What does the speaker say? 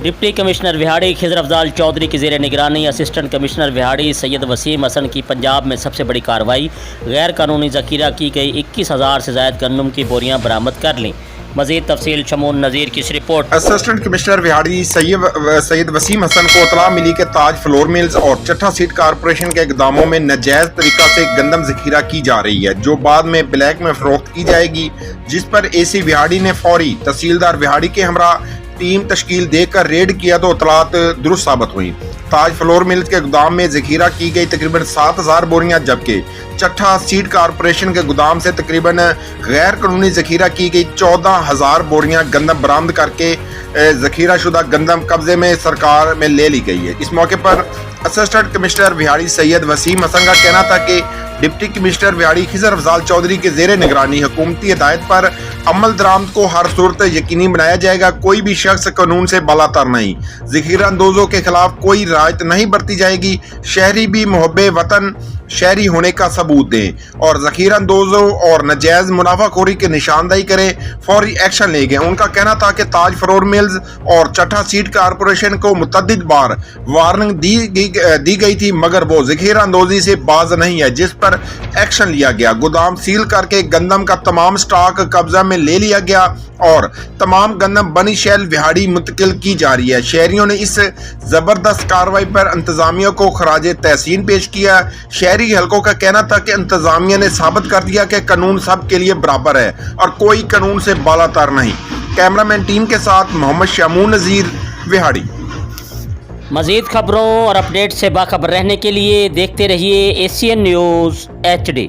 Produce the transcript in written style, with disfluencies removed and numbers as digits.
Deputy commissioner Vehari خضر افضال چودھری کی زیر نگرانی اسسٹنٹ کمشنر وہاڑی سید وسیم حسن کی پنجاب میں سب سے بڑی کارروائی، غیر قانونی ذخیرہ کی گئی 21,000 سے زائد گندم کی بوریاں برآمد کر لیں۔ مزید تفصیل شمون نذیر کی رپورٹ۔ اسسٹنٹ کمشنر وہاڑی سید وسیم حسن کو اطلاع ملی کہ تاج فلور ملز اور چٹھا سیڈ کارپوریشن کے اقداموں میں ناجائز طریقہ سے گندم ذخیرہ کی جا رہی ہے، جو بعد میں بلیک میں فروخت کی جائے گی، جس پر اے سی وہاڑی نے فوری تحصیلدار وہاڑی کے ہمراہ ٹیم تشکیل دے کر ریڈ کیا تو اطلاعات درست ثابت ہوئی۔ تاج فلور ملز کے گودام میں ذخیرہ کی گئی تقریباً 7,000 بوریاں، جبکہ چٹھا سیڈ کارپوریشن کے گودام سے تقریباً غیر قانونی ذخیرہ کی گئی 14,000 بوریاں گندم برآمد کر کے ذخیرہ شدہ گندم قبضے میں سرکار میں لے لی گئی ہے۔ اس موقع پر اسسٹنٹ کمشنر وہاڑی سید وسیم حسن کا کہنا تھا کہ ڈپٹی کمشنر وہاڑی خضر افضال چودھری کے زیر نگرانی حکومتی ہدایت پر عمل درآمد کو ہر صورت یقینی بنایا جائے گا۔ کوئی بھی شخص قانون سے بالاتر نہیں، ذخیرہ اندوزوں کے خلاف کوئی رعایت نہیں برتی جائے گی۔ شہری بھی محب وطن شہری ہونے کا ثبوت دیں اور ذخیرہ اندوزوں اور ناجائز منافع خوری کی نشاندہی کریں، فوری ایکشن لے گئے۔ ان کا کہنا تھا کہ تاج فلور ملز اور چٹھا سیڈ کارپوریشن کو متعدد بار وارننگ دی گئی تھی، مگر وہ ذخیرہ اندوزی سے باز نہیں ہے، جس پر ایکشن لیا گیا۔ گودام سیل کر کے گندم کا تمام سٹاک قبضہ میں لے لیا گیا اور تمام گندم بنی شیل وہاڑی منتقل کی جا رہی ہے۔ شہریوں نے اس زبردست کارروائی پر انتظامیہ کو خراج تحسین پیش کیا۔ شہری حلقوں کا کہنا تھا کہ انتظامیہ نے ثابت کر دیا کہ قانون سب کے لیے برابر ہے اور کوئی قانون سے بالاتر نہیں۔ کیمرامین ٹیم کے ساتھ محمد شمون نذیر، وہاڑی۔ مزید خبروں اور اپڈیٹ سے باخبر رہنے کے لیے دیکھتے رہیے ACN نیوز HD۔